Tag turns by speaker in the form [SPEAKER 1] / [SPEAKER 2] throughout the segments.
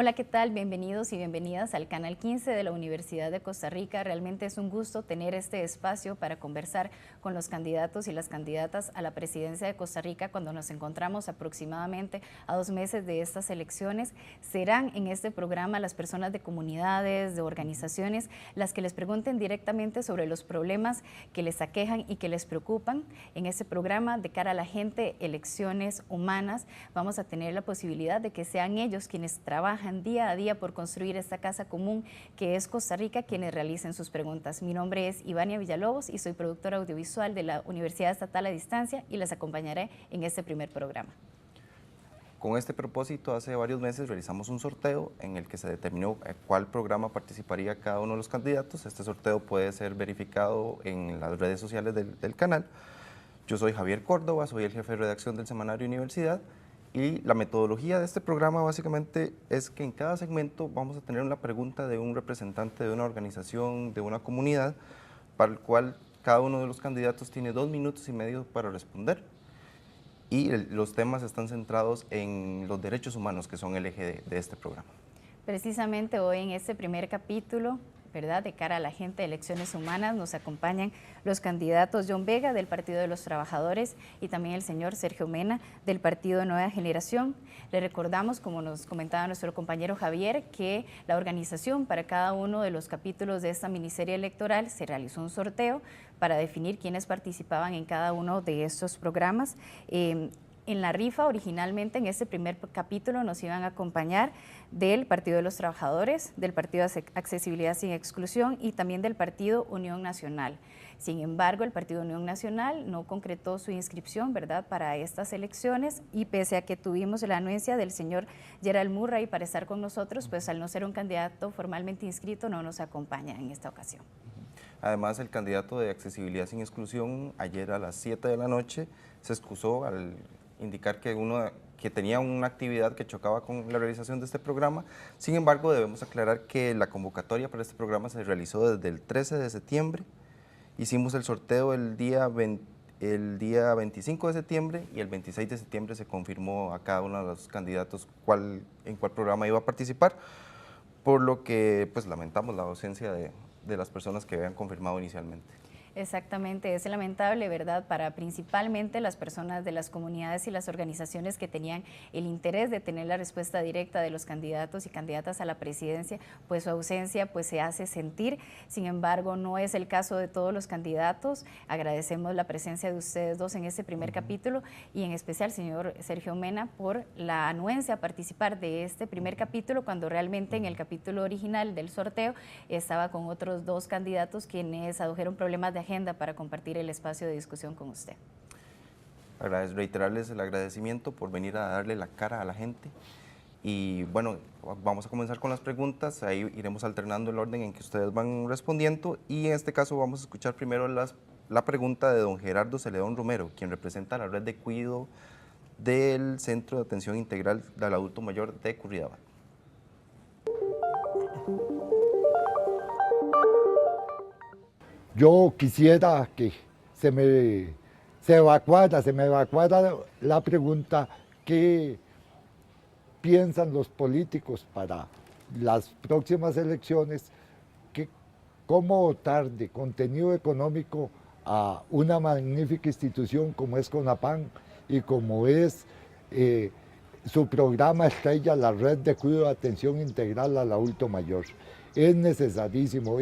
[SPEAKER 1] Hola, ¿qué tal? Bienvenidos y bienvenidas al Canal 15 de la Universidad de Costa Rica. Realmente es un gusto tener este espacio para conversar con los candidatos y las candidatas a la presidencia de Costa Rica cuando nos encontramos aproximadamente a 2 meses de estas elecciones. Serán en este programa las personas de comunidades, de organizaciones, las que les pregunten directamente sobre los problemas que les aquejan y que les preocupan. En este programa, de cara a la gente, elecciones humanas, vamos a tener la posibilidad de que sean ellos quienes trabajan día a día por construir esta casa común que es Costa Rica, quienes realicen sus preguntas. Mi nombre es Ivania Villalobos y soy productora audiovisual de la Universidad Estatal a Distancia y les acompañaré en este primer programa.
[SPEAKER 2] Con este propósito, hace varios meses realizamos un sorteo en el que se determinó cuál programa participaría cada uno de los candidatos. Este sorteo puede ser verificado en las redes sociales del canal. Yo soy Javier Córdoba, soy el jefe de redacción del semanario Universidad. Y la metodología de este programa básicamente es que en cada segmento vamos a tener una pregunta de un representante de una organización, de una comunidad, para el cual cada uno de los candidatos tiene 2 minutos y medio para responder. Y los temas están centrados en los derechos humanos, que son el eje de este programa.
[SPEAKER 1] Precisamente hoy en este primer capítulo, ¿verdad?, de cara a la gente de elecciones humanas, nos acompañan los candidatos John Vega del Partido de los Trabajadores y también el señor Sergio Mena del Partido Nueva Generación. Le recordamos, como nos comentaba nuestro compañero Javier, que la organización para cada uno de los capítulos de esta miniserie electoral se realizó un sorteo para definir quiénes participaban en cada uno de estos programas. En la rifa, originalmente, en este primer capítulo, nos iban a acompañar del Partido de los Trabajadores, del Partido de Accesibilidad sin Exclusión y también del Partido Unión Nacional. Sin embargo, el Partido Unión Nacional no concretó su inscripción, ¿verdad?, para estas elecciones, y pese a que tuvimos la anuencia del señor Gerald Murray para estar con nosotros, pues al no ser un candidato formalmente inscrito, no nos acompaña en esta ocasión.
[SPEAKER 2] Además, el candidato de Accesibilidad sin Exclusión, ayer a las 7 de la noche, se excusó al indicar que tenía una actividad que chocaba con la realización de este programa. Sin embargo, debemos aclarar que la convocatoria para este programa se realizó desde el 13 de septiembre. Hicimos el sorteo el día 25 de septiembre y el 26 de septiembre se confirmó a cada uno de los candidatos en cuál programa iba a participar, por lo que pues lamentamos la ausencia de las personas que habían confirmado inicialmente.
[SPEAKER 1] Exactamente, es lamentable, ¿verdad?, para principalmente las personas de las comunidades y las organizaciones que tenían el interés de tener la respuesta directa de los candidatos y candidatas a la presidencia, pues su ausencia pues se hace sentir. Sin embargo, no es el caso de todos los candidatos. Agradecemos la presencia de ustedes dos en este primer capítulo y en especial señor Sergio Mena por la anuencia a participar de este primer capítulo, cuando realmente en el capítulo original del sorteo estaba con otros 2 candidatos quienes adujeron problemas de agenda para compartir el espacio de discusión con usted.
[SPEAKER 2] Reiterarles el agradecimiento por venir a darle la cara a la gente. Y bueno, vamos a comenzar con las preguntas, ahí iremos alternando el orden en que ustedes van respondiendo, y en este caso vamos a escuchar primero la pregunta de don Gerardo Celedón Romero, quien representa la red de cuidado del Centro de Atención Integral del Adulto Mayor de Curridabat.
[SPEAKER 3] Yo quisiera que se me evacuara la pregunta: ¿qué piensan los políticos para las próximas elecciones? ¿Cómo dotar de contenido económico a una magnífica institución como es CONAPAN y como es su programa estrella, la Red de Cuidado de Atención Integral al Adulto Mayor? Es necesarísimo.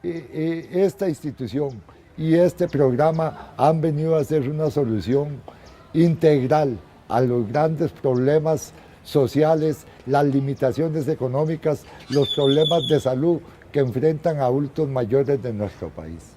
[SPEAKER 3] Esta institución y este programa han venido a ser una solución integral a los grandes problemas sociales, las limitaciones económicas, los problemas de salud que enfrentan adultos mayores de nuestro país.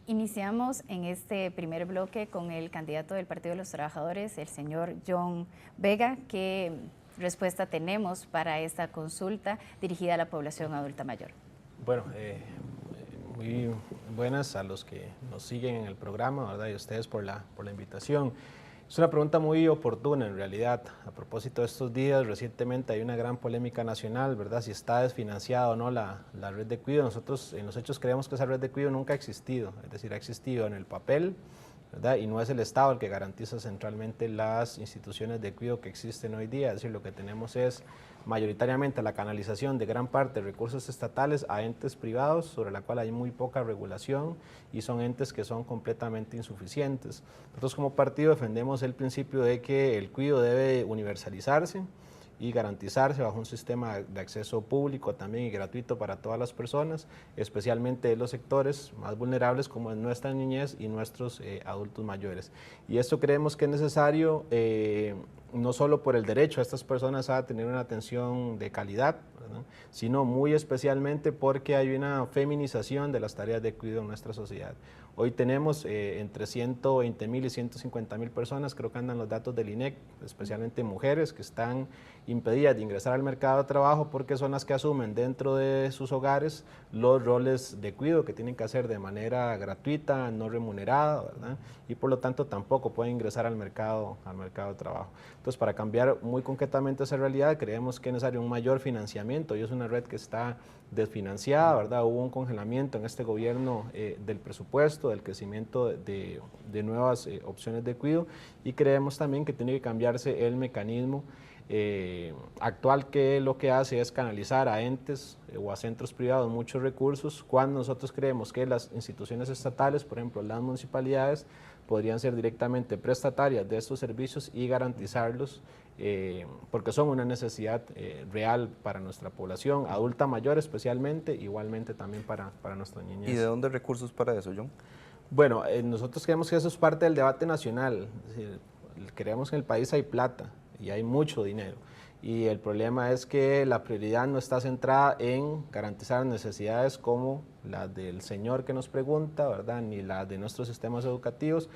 [SPEAKER 1] Iniciamos en este primer bloque con el candidato del Partido de los Trabajadores, el señor John Vega. ¿Qué respuesta tenemos para esta consulta dirigida a la población adulta mayor?
[SPEAKER 4] Bueno, muy buenas a los que nos siguen en el programa, ¿verdad?, y a ustedes por la invitación. Es una pregunta muy oportuna en realidad. A propósito de estos días, recientemente hay una gran polémica nacional, ¿verdad? Si está desfinanciada o no la red de cuidado. Nosotros en los hechos creemos que esa red de cuidado nunca ha existido, es decir, ha existido en el papel, ¿verdad? Y no es el Estado el que garantiza centralmente las instituciones de cuidado que existen hoy día. Es decir, lo que tenemos es mayoritariamente la canalización de gran parte de recursos estatales a entes privados, sobre la cual hay muy poca regulación y son entes que son completamente insuficientes. Nosotros como partido defendemos el principio de que el cuidado debe universalizarse y garantizarse bajo un sistema de acceso público también y gratuito para todas las personas, especialmente los sectores más vulnerables como es nuestra niñez y nuestros adultos mayores. Y esto creemos que es necesario no solo por el derecho a estas personas a tener una atención de calidad, ¿verdad?, sino muy especialmente porque hay una feminización de las tareas de cuidado en nuestra sociedad. Hoy tenemos entre 120.000 y 150.000 personas, creo que andan los datos del INEC, especialmente mujeres que están impedidas de ingresar al mercado de trabajo porque son las que asumen dentro de sus hogares los roles de cuidado que tienen que hacer de manera gratuita, no remunerada, ¿verdad? Y por lo tanto tampoco pueden ingresar al mercado de trabajo. Entonces, para cambiar muy concretamente esa realidad, creemos que es necesario un mayor financiamiento y es una red que está desfinanciada, ¿verdad? Hubo un congelamiento en este gobierno del presupuesto, del crecimiento de nuevas opciones de cuidado, y creemos también que tiene que cambiarse el mecanismo actual, que lo que hace es canalizar a entes o a centros privados muchos recursos, cuando nosotros creemos que las instituciones estatales, por ejemplo las municipalidades, podrían ser directamente prestatarias de estos servicios y garantizarlos porque son una necesidad real para nuestra población, adulta mayor especialmente, igualmente también para nuestra niñez.
[SPEAKER 2] ¿Y de dónde recursos para eso, John?
[SPEAKER 4] Bueno, nosotros creemos que eso es parte del debate nacional. Es decir, creemos que en el país hay plata y hay mucho dinero. Y el problema es que la prioridad no está centrada en garantizar necesidades como las del señor que nos pregunta, ¿verdad?, ni las de nuestros sistemas educativos.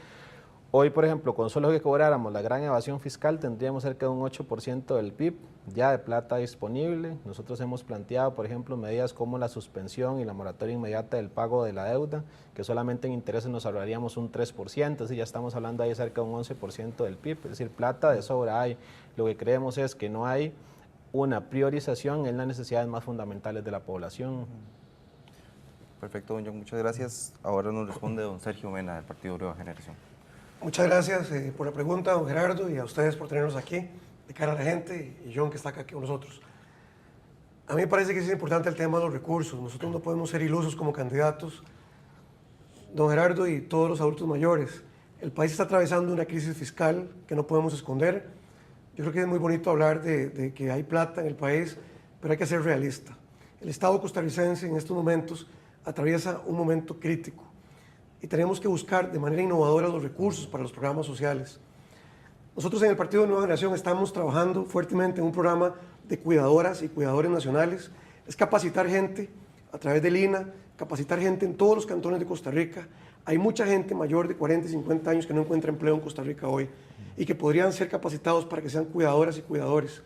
[SPEAKER 4] Hoy, por ejemplo, con solo que cobráramos la gran evasión fiscal, tendríamos cerca de un 8% del PIB ya de plata disponible. Nosotros hemos planteado, por ejemplo, medidas como la suspensión y la moratoria inmediata del pago de la deuda, que solamente en intereses nos ahorraríamos un 3%, así ya estamos hablando ahí de cerca de un 11% del PIB, es decir, plata de sobra hay. Lo que creemos es que no hay una priorización en las necesidades más fundamentales de la población.
[SPEAKER 2] Perfecto, don John, muchas gracias. Ahora nos responde don Sergio Mena, del Partido Nueva Generación.
[SPEAKER 5] Muchas gracias por la pregunta, don Gerardo, y a ustedes por tenernos aquí, de cara a la gente, y John, que está acá con nosotros. A mí me parece que es importante el tema de los recursos. Nosotros no podemos ser ilusos como candidatos. Don Gerardo y todos los adultos mayores, el país está atravesando una crisis fiscal que no podemos esconder. Yo creo que es muy bonito hablar de que hay plata en el país, pero hay que ser realista. El Estado costarricense en estos momentos atraviesa un momento crítico y tenemos que buscar de manera innovadora los recursos para los programas sociales. Nosotros en el Partido de Nueva Generación estamos trabajando fuertemente en un programa de cuidadoras y cuidadores nacionales. Es capacitar gente a través del INA, capacitar gente en todos los cantones de Costa Rica. Hay mucha gente mayor de 40 y 50 años que no encuentra empleo en Costa Rica hoy y que podrían ser capacitados para que sean cuidadoras y cuidadores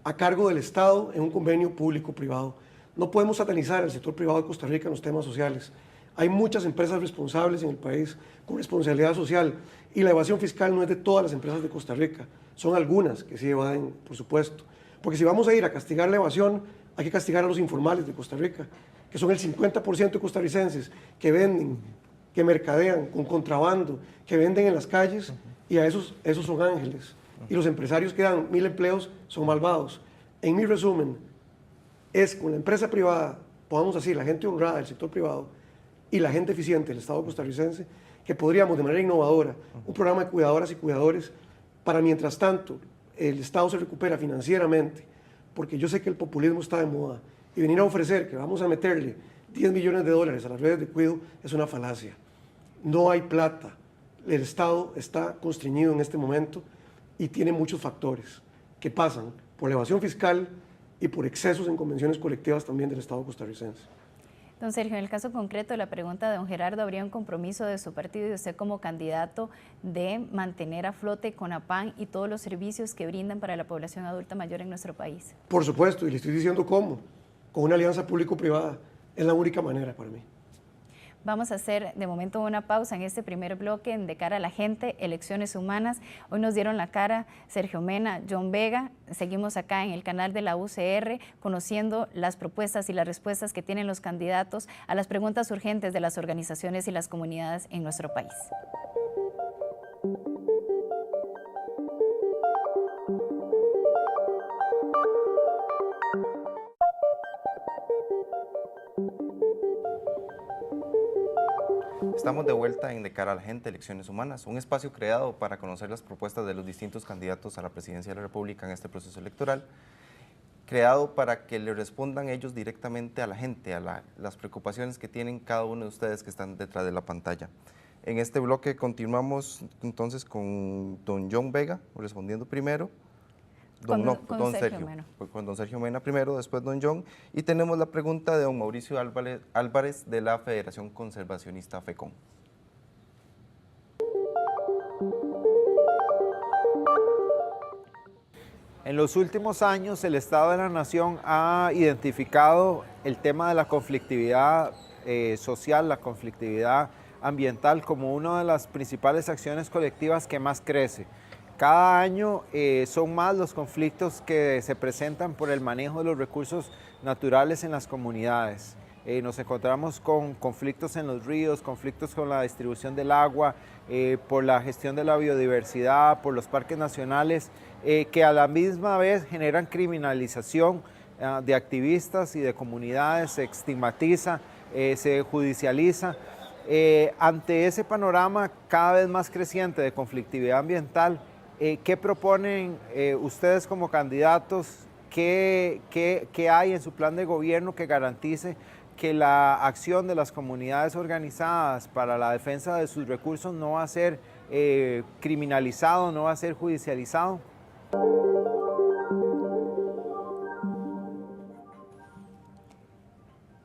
[SPEAKER 5] a cargo del Estado en un convenio público-privado. No podemos satanizar el sector privado de Costa Rica en los temas sociales. Hay muchas empresas responsables en el país con responsabilidad social y la evasión fiscal no es de todas las empresas de Costa Rica, son algunas que sí evaden, por supuesto. Porque si vamos a ir a castigar la evasión, hay que castigar a los informales de Costa Rica, que son el 50% de costarricenses que venden, que mercadean con contrabando, que venden en las calles, y a esos son ángeles. Y los empresarios que dan 1.000 empleos son malvados. En mi resumen, es con la empresa privada, podamos decir, la gente honrada del sector privado, y la gente eficiente del Estado costarricense, que podríamos de manera innovadora, un programa de cuidadoras y cuidadores, para mientras tanto el Estado se recupera financieramente, porque yo sé que el populismo está de moda, y venir a ofrecer que vamos a meterle 10 millones de dólares a las redes de cuidado es una falacia. No hay plata, el Estado está constreñido en este momento y tiene muchos factores que pasan por la evasión fiscal y por excesos en convenciones colectivas también del Estado costarricense.
[SPEAKER 1] Don Sergio, en el caso concreto de la pregunta de don Gerardo, ¿habría un compromiso de su partido y de usted como candidato de mantener a flote CONAPAN y todos los servicios que brindan para la población adulta mayor en nuestro país?
[SPEAKER 5] Por supuesto, y le estoy diciendo cómo, con una alianza público-privada, es la única manera para mí.
[SPEAKER 1] Vamos a hacer de momento una pausa en este primer bloque en De Cara a la Gente, Elecciones Humanas. Hoy nos dieron la cara Sergio Mena, John Vega. Seguimos acá en el canal de la UCR conociendo las propuestas y las respuestas que tienen los candidatos a las preguntas urgentes de las organizaciones y las comunidades en nuestro país.
[SPEAKER 2] Estamos de vuelta en De Cara a la Gente, Elecciones Humanas, un espacio creado para conocer las propuestas de los distintos candidatos a la presidencia de la República en este proceso electoral, creado para que le respondan ellos directamente a la gente, a las preocupaciones que tienen cada uno de ustedes que están detrás de la pantalla. En este bloque continuamos entonces con don John Vega, respondiendo primero. Con don Sergio Mena primero, después don John, y tenemos la pregunta de don Mauricio Álvarez de la Federación Conservacionista FECON.
[SPEAKER 6] En los últimos años el Estado de la Nación ha identificado el tema de la conflictividad social, la conflictividad ambiental como una de las principales acciones colectivas que más crece. Cada año son más los conflictos que se presentan por el manejo de los recursos naturales en las comunidades. Nos encontramos con conflictos en los ríos, conflictos con la distribución del agua, por la gestión de la biodiversidad, por los parques nacionales, que a la misma vez generan criminalización de activistas y de comunidades, se estigmatiza, se judicializa. Ante ese panorama cada vez más creciente de conflictividad ambiental, ¿qué proponen ustedes como candidatos? ¿Qué hay en su plan de gobierno que garantice que la acción de las comunidades organizadas para la defensa de sus recursos no va a ser criminalizado, no va a ser judicializado?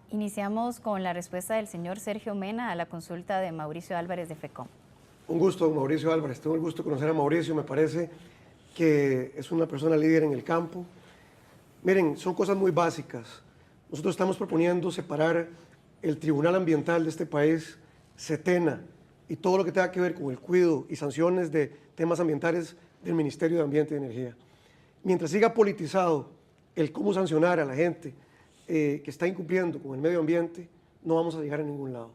[SPEAKER 1] Iniciamos con la respuesta del señor Sergio Mena a la consulta de Mauricio Álvarez de FECON.
[SPEAKER 5] Un gusto, don Mauricio Álvarez. Tengo el gusto de conocer a Mauricio. Me parece que es una persona líder en el campo. Miren, son cosas muy básicas. Nosotros estamos proponiendo separar el Tribunal Ambiental de este país, CETENA, y todo lo que tenga que ver con el cuidado y sanciones de temas ambientales del Ministerio de Ambiente y Energía. Mientras siga politizado el cómo sancionar a la gente que está incumpliendo con el medio ambiente, no vamos a llegar a ningún lado.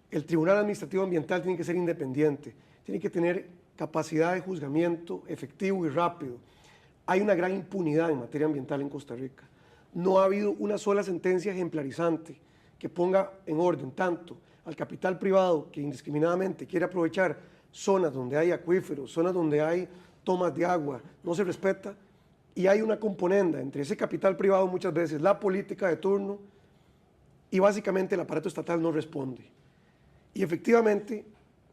[SPEAKER 5] El Tribunal Administrativo Ambiental tiene que ser independiente, tiene que tener capacidad de juzgamiento efectivo y rápido. Hay una gran impunidad en materia ambiental en Costa Rica. No ha habido una sola sentencia ejemplarizante que ponga en orden tanto al capital privado que indiscriminadamente quiere aprovechar zonas donde hay acuíferos, zonas donde hay tomas de agua, no se respeta, y hay una componenda entre ese capital privado, muchas veces la política de turno, y básicamente el aparato estatal no responde. Y efectivamente,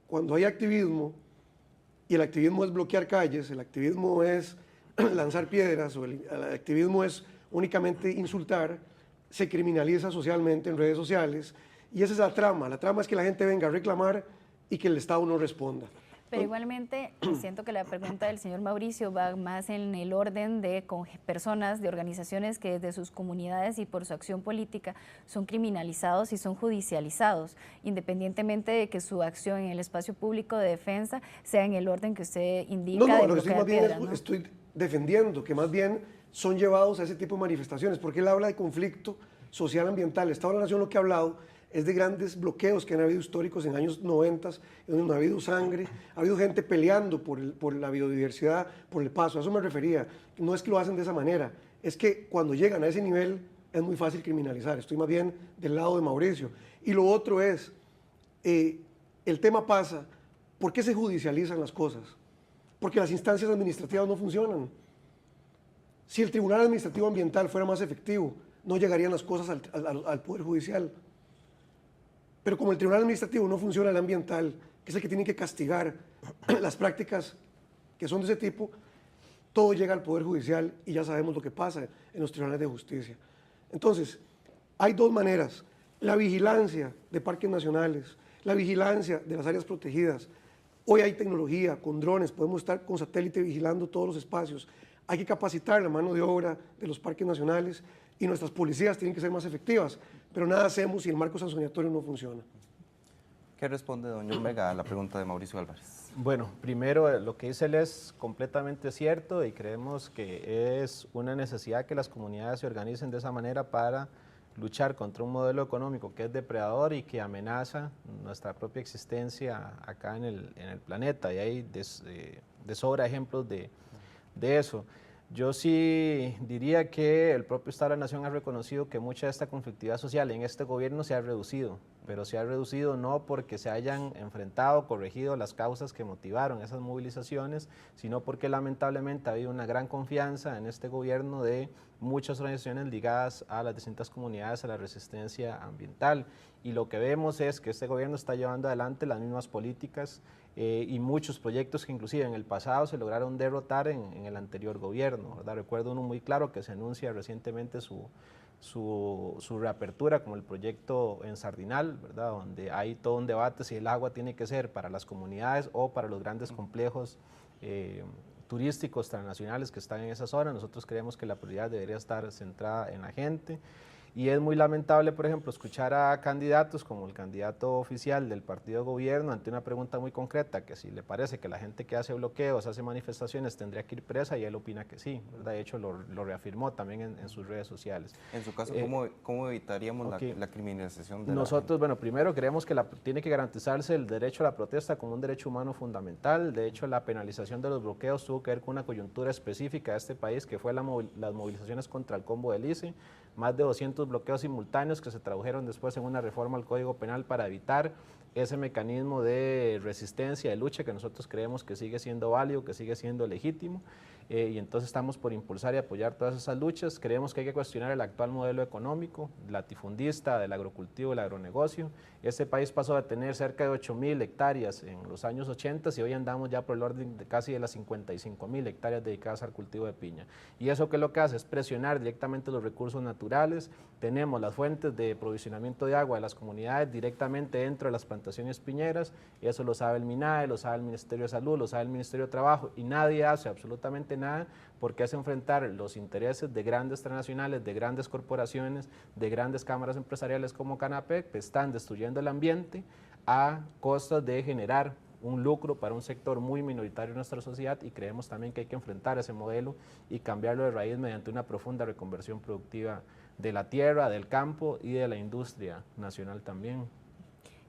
[SPEAKER 5] cuando hay activismo, y el activismo es bloquear calles, el activismo es lanzar piedras, o el activismo es únicamente insultar, se criminaliza socialmente en redes sociales, y esa es la trama. La trama es que la gente venga a reclamar y que el Estado no responda.
[SPEAKER 1] Pero igualmente, siento que la pregunta del señor Mauricio va más en el orden de personas, de organizaciones que desde sus comunidades y por su acción política son criminalizados y son judicializados, independientemente de que su acción en el espacio público de defensa sea en el orden que usted indica.
[SPEAKER 5] No,
[SPEAKER 1] de
[SPEAKER 5] lo que estoy más bien
[SPEAKER 1] piedras, ¿no?
[SPEAKER 5] estoy defendiendo que más bien son llevados a ese tipo de manifestaciones, porque él habla de conflicto social ambiental. El Estado de la Nación lo que ha hablado es de grandes bloqueos que han habido históricos en años 90, donde no ha habido sangre, ha habido gente peleando por la biodiversidad, por el paso, a eso me refería. No es que lo hacen de esa manera, es que cuando llegan a ese nivel es muy fácil criminalizar. Estoy más bien del lado de Mauricio. Y lo otro es, el tema pasa, ¿por qué se judicializan las cosas? Porque las instancias administrativas no funcionan. Si el Tribunal Administrativo Ambiental fuera más efectivo, no llegarían las cosas al Poder Judicial. Pero como el Tribunal Administrativo no funciona el ambiental, que es el que tiene que castigar las prácticas que son de ese tipo, todo llega al Poder Judicial y ya sabemos lo que pasa en los tribunales de justicia. Entonces, hay dos maneras: la vigilancia de parques nacionales, la vigilancia de las áreas protegidas. Hoy hay tecnología, con drones, podemos estar con satélite vigilando todos los espacios. Hay que capacitar la mano de obra de los parques nacionales y nuestras policías tienen que ser más efectivas, pero nada hacemos si el marco sancionatorio no funciona.
[SPEAKER 2] ¿Qué responde don John Vega a la pregunta de Mauricio Álvarez?
[SPEAKER 4] Bueno, primero lo que dice él es completamente cierto y creemos que es una necesidad que las comunidades se organicen de esa manera para luchar contra un modelo económico que es depredador y que amenaza nuestra propia existencia acá en el planeta, y hay de sobra ejemplos de eso. Yo sí diría que el propio Estado de la Nación ha reconocido que mucha de esta conflictividad social en este gobierno se ha reducido, pero se ha reducido no porque se hayan enfrentado, corregido las causas que motivaron esas movilizaciones, sino porque lamentablemente ha habido una gran confianza en este gobierno de muchas organizaciones ligadas a las distintas comunidades a la resistencia ambiental. Y lo que vemos es que este gobierno está llevando adelante las mismas políticas y muchos proyectos que inclusive en el pasado se lograron derrotar en el anterior gobierno, ¿verdad? Recuerdo uno muy claro que se anuncia recientemente su reapertura, como el proyecto en Sardinal, ¿verdad? Donde hay todo un debate si el agua tiene que ser para las comunidades o para los grandes complejos turísticos transnacionales que están en esa zona. Nosotros creemos que la prioridad debería estar centrada en la gente. Y es muy lamentable, por ejemplo, escuchar a candidatos como el candidato oficial del partido de gobierno ante una pregunta muy concreta, que si le parece que la gente que hace bloqueos, hace manifestaciones, tendría que ir presa, y él opina que sí, ¿verdad? De hecho, lo reafirmó también en sus redes sociales.
[SPEAKER 2] En su caso, ¿cómo evitaríamos la criminalización de
[SPEAKER 4] Nosotros, bueno, primero creemos que tiene que garantizarse el derecho a la protesta como un derecho humano fundamental. De hecho, la penalización de los bloqueos tuvo que ver con una coyuntura específica de este país, que fue las movilizaciones contra el combo del ICE, más de 200 bloqueos simultáneos que se tradujeron después en una reforma al Código Penal para evitar ese mecanismo de resistencia, de lucha, que nosotros creemos que sigue siendo válido, que sigue siendo legítimo, y entonces estamos por impulsar y apoyar todas esas luchas. Creemos que hay que cuestionar el actual modelo económico, latifundista, del agrocultivo, el agronegocio. Este país pasó a tener cerca de 8.000 hectáreas en los años 80 y hoy andamos ya por el orden de casi de las 55.000 hectáreas dedicadas al cultivo de piña. Y eso que lo que hace es presionar directamente los recursos naturales. Tenemos las fuentes de provisionamiento de agua de las comunidades directamente dentro de las plantaciones piñeras, y eso lo sabe el MINAE, lo sabe el Ministerio de Salud, lo sabe el Ministerio de Trabajo, y nadie hace absolutamente nada porque es enfrentar los intereses de grandes transnacionales, de grandes corporaciones, de grandes cámaras empresariales como Canapec, que están destruyendo el ambiente a costa de generar un lucro para un sector muy minoritario de nuestra sociedad, y creemos también que hay que enfrentar ese modelo y cambiarlo de raíz mediante una profunda reconversión productiva de la tierra, del campo y de la industria nacional también.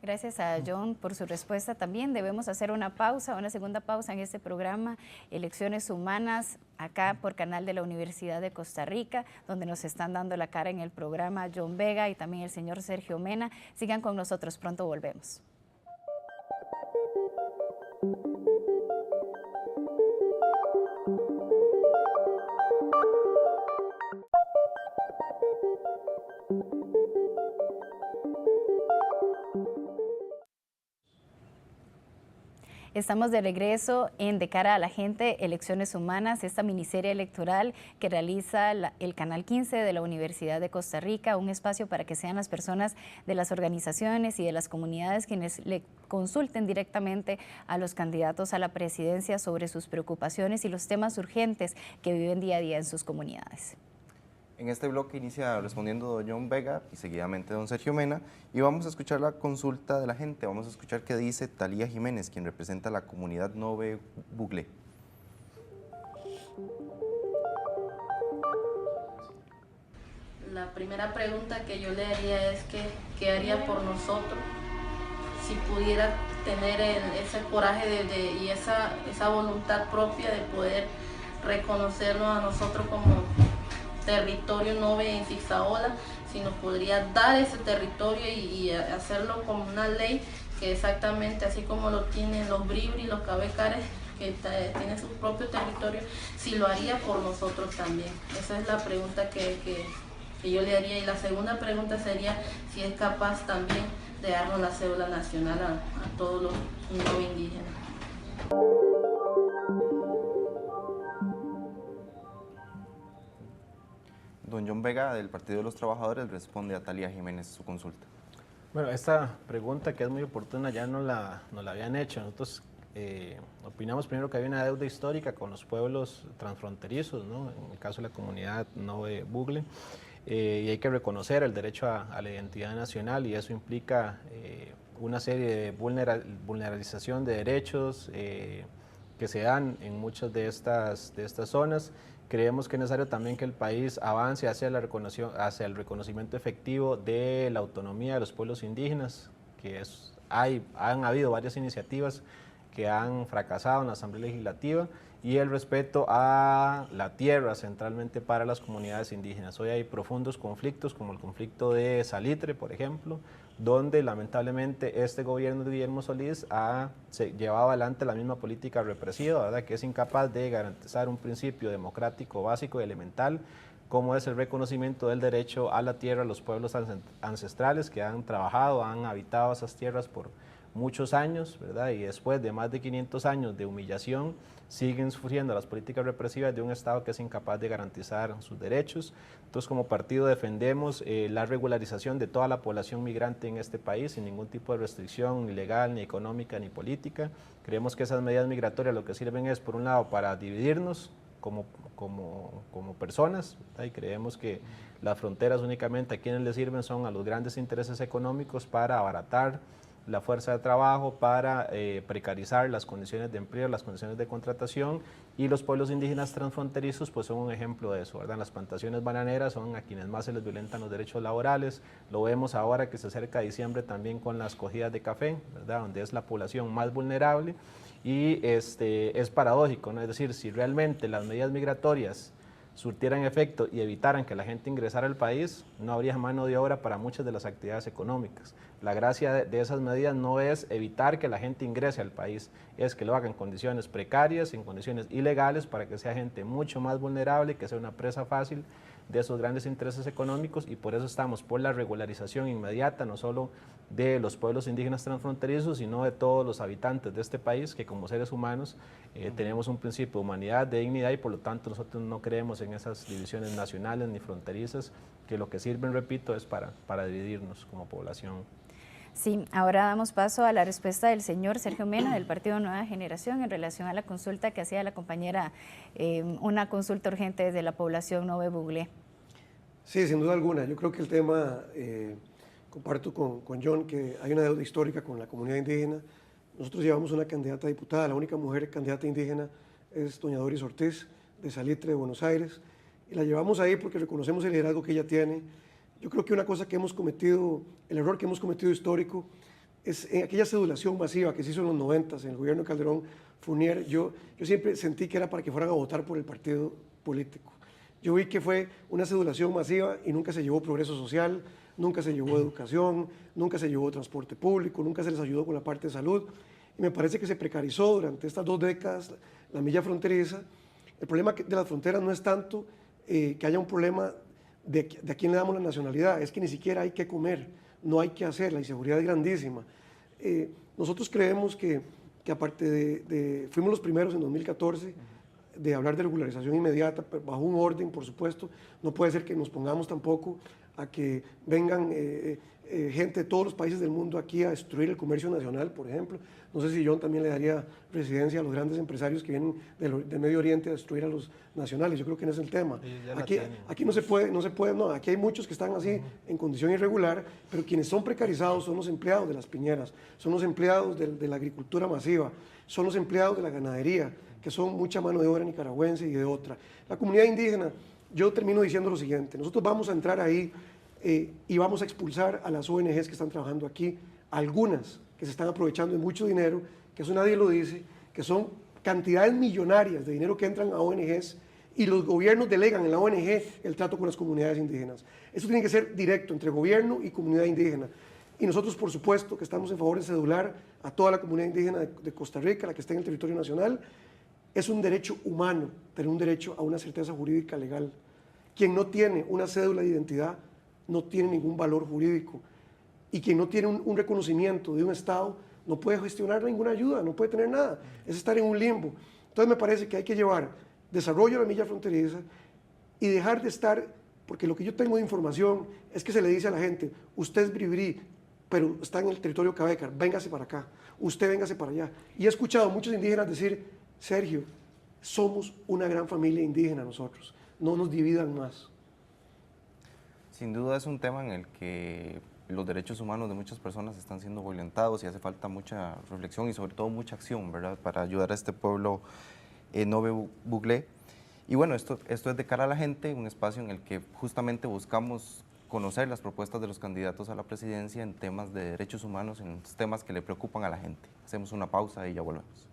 [SPEAKER 1] Gracias a John por su respuesta también. Debemos hacer una pausa, una segunda pausa en este programa Elecciones Humanas, acá por canal de la Universidad de Costa Rica, donde nos están dando la cara en el programa John Vega y también el señor Sergio Mena. Sigan con nosotros, pronto volvemos. Estamos de regreso en De cara a la gente, Elecciones Humanas, esta miniserie electoral que realiza el Canal 15 de la Universidad de Costa Rica, un espacio para que sean las personas de las organizaciones y de las comunidades quienes le consulten directamente a los candidatos a la presidencia sobre sus preocupaciones y los temas urgentes que viven día a día en sus comunidades.
[SPEAKER 2] En este bloque inicia respondiendo don John Vega y seguidamente don Sergio Mena, y vamos a escuchar la consulta de la gente. Vamos a escuchar qué dice Talía Jiménez, quien representa a la comunidad Nove Bugle.
[SPEAKER 7] La primera pregunta que yo le haría es ¿qué haría por nosotros si pudiera tener ese coraje y esa voluntad propia de poder reconocernos a nosotros como territorio Nove en Zigzaola, si nos podría dar ese territorio y hacerlo como una ley que exactamente así como lo tienen los Bribri, los Cabecares, que tienen su propio territorio, si lo haría por nosotros también. Esa es la pregunta que yo le haría. Y la segunda pregunta sería si es capaz también de darnos la cédula nacional a todos los no indígenas.
[SPEAKER 2] Don John Vega, del Partido de los Trabajadores, responde a Talía Jiménez su consulta.
[SPEAKER 4] Bueno, esta pregunta que es muy oportuna ya nos la habían hecho. Nosotros opinamos primero que hay una deuda histórica con los pueblos transfronterizos, ¿no? En el caso de la comunidad Nove Bugle, y hay que reconocer el derecho a la identidad nacional, y eso implica una serie de vulneralización de derechos que se dan en muchas de estas zonas. Creemos que es necesario también que el país avance hacia el reconocimiento efectivo de la autonomía de los pueblos indígenas, que han habido varias iniciativas que han fracasado en la Asamblea Legislativa, y el respeto a la tierra centralmente para las comunidades indígenas. Hoy hay profundos conflictos, como el conflicto de Salitre, por ejemplo, donde lamentablemente este gobierno de Guillermo Solís ha llevado adelante la misma política represiva, ¿verdad?, que es incapaz de garantizar un principio democrático básico y elemental, como es el reconocimiento del derecho a la tierra a los pueblos ancestrales que han trabajado, han habitado esas tierras por muchos años, ¿verdad? Y después de más de 500 años de humillación, siguen sufriendo las políticas represivas de un Estado que es incapaz de garantizar sus derechos. Entonces, como partido defendemos la regularización de toda la población migrante en este país, sin ningún tipo de restricción, ni legal, ni económica, ni política. Creemos que esas medidas migratorias lo que sirven es, por un lado, para dividirnos como personas, ¿verdad? Y creemos que las fronteras únicamente a quienes les sirven son a los grandes intereses económicos para abaratar la fuerza de trabajo, para precarizar las condiciones de empleo, las condiciones de contratación, y los pueblos indígenas transfronterizos pues son un ejemplo de eso, ¿verdad? Las plantaciones bananeras son a quienes más se les violentan los derechos laborales. Lo vemos ahora que se acerca diciembre también con las cogidas de café, ¿verdad?, donde es la población más vulnerable, y es paradójico, ¿no? Es decir, si realmente las medidas migratorias surtieran efecto y evitaran que la gente ingresara al país, no habría mano de obra para muchas de las actividades económicas. La gracia de esas medidas no es evitar que la gente ingrese al país, es que lo hagan en condiciones precarias, en condiciones ilegales, para que sea gente mucho más vulnerable, que sea una presa fácil de esos grandes intereses económicos, y por eso estamos por la regularización inmediata, no solo de los pueblos indígenas transfronterizos, sino de todos los habitantes de este país, que como seres humanos tenemos un principio de humanidad, de dignidad, y por lo tanto nosotros no creemos en esas divisiones nacionales ni fronterizas, que lo que sirven, repito, es para dividirnos como población.
[SPEAKER 1] Sí, ahora damos paso a la respuesta del señor Sergio Mena del Partido Nueva Generación en relación a la consulta que hacía la compañera, una consulta urgente desde la población Nove Buglé.
[SPEAKER 5] Sí, sin duda alguna. Yo creo que el tema, comparto con John, que hay una deuda histórica con la comunidad indígena. Nosotros llevamos una candidata a diputada, la única mujer candidata indígena es doña Doris Ortiz, de Salitre, de Buenos Aires, y la llevamos ahí porque reconocemos el liderazgo que ella tiene. Yo creo que una cosa que hemos cometido, el error que hemos cometido histórico, es en aquella sedulación masiva que se hizo en los 90s, en el gobierno de Calderón Fournier. Yo siempre sentí que era para que fueran a votar por el partido político. Yo vi que fue una sedulación masiva y nunca se llevó progreso social, nunca se llevó educación, nunca se llevó transporte público, nunca se les ayudó con la parte de salud. Y me parece que se precarizó durante estas 2 décadas la milla fronteriza. El problema de las fronteras no es tanto que haya un problema de a quién le damos la nacionalidad, es que ni siquiera hay que comer, no hay que hacer, la inseguridad es grandísima. Nosotros creemos que aparte fuimos los primeros en 2014 de hablar de regularización inmediata, pero bajo un orden, por supuesto. No puede ser que nos pongamos tampoco a que vengan gente de todos los países del mundo aquí a destruir el comercio nacional, por ejemplo. No sé si John también le daría residencia a los grandes empresarios que vienen del Medio Oriente a destruir a los nacionales. Yo creo que no es el tema. Aquí no se puede, no, aquí hay muchos que están así en condición irregular, pero quienes son precarizados son los empleados de las piñeras, son los empleados de la agricultura masiva, son los empleados de la ganadería, que son mucha mano de obra nicaragüense y de otra. La comunidad indígena, yo termino diciendo lo siguiente: nosotros vamos a entrar ahí y vamos a expulsar a las ONGs que están trabajando aquí, algunas que se están aprovechando de mucho dinero, que eso nadie lo dice, que son cantidades millonarias de dinero que entran a ONGs, y los gobiernos delegan en la ONG el trato con las comunidades indígenas. Eso tiene que ser directo entre gobierno y comunidad indígena. Y nosotros, por supuesto, que estamos en favor de cedular a toda la comunidad indígena de Costa Rica, la que esté en el territorio nacional. Es un derecho humano tener un derecho a una certeza jurídica legal. Quien no tiene una cédula de identidad no tiene ningún valor jurídico, y quien no tiene un reconocimiento de un Estado no puede gestionar ninguna ayuda, no puede tener nada, es estar en un limbo. Entonces me parece que hay que llevar desarrollo a la milla fronteriza y dejar de estar, porque lo que yo tengo de información es que se le dice a la gente: usted es bribri, pero está en el territorio Cabecar, véngase para acá, usted véngase para allá. Y he escuchado a muchos indígenas decir: Sergio, somos una gran familia indígena nosotros, no nos dividan más.
[SPEAKER 2] Sin duda es un tema en el que los derechos humanos de muchas personas están siendo violentados y hace falta mucha reflexión y sobre todo mucha acción, ¿verdad?, para ayudar a este pueblo Nove Buglé. Y bueno, esto es De Cara a la Gente, un espacio en el que justamente buscamos conocer las propuestas de los candidatos a la presidencia en temas de derechos humanos, en temas que le preocupan a la gente. Hacemos una pausa y ya volvemos.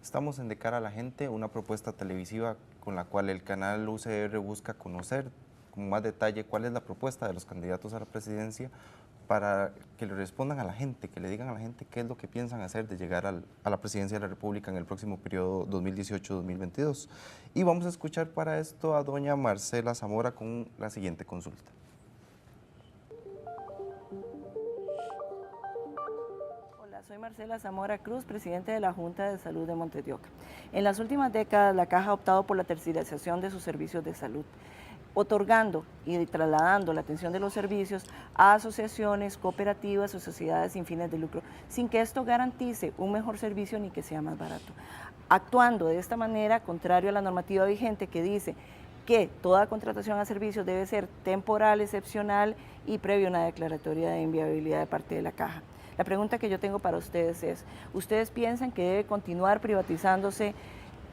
[SPEAKER 2] Estamos en De Cara a la Gente, una propuesta televisiva con la cual el canal UCR busca conocer con más detalle cuál es la propuesta de los candidatos a la presidencia para que le respondan a la gente, que le digan a la gente qué es lo que piensan hacer de llegar a la presidencia de la República en el próximo periodo 2018-2022. Y vamos a escuchar para esto a doña Marcela Zamora con la siguiente consulta.
[SPEAKER 8] Soy Marcela Zamora Cruz, presidente de la Junta de Salud de Montes de Oca. En las últimas décadas, la Caja ha optado por la tercerización de sus servicios de salud, otorgando y trasladando la atención de los servicios a asociaciones, cooperativas o sociedades sin fines de lucro, sin que esto garantice un mejor servicio ni que sea más barato. Actuando de esta manera, contrario a la normativa vigente que dice que toda contratación a servicios debe ser temporal, excepcional y previo a una declaratoria de inviabilidad de parte de la Caja. La pregunta que yo tengo para ustedes es, ¿ustedes piensan que debe continuar privatizándose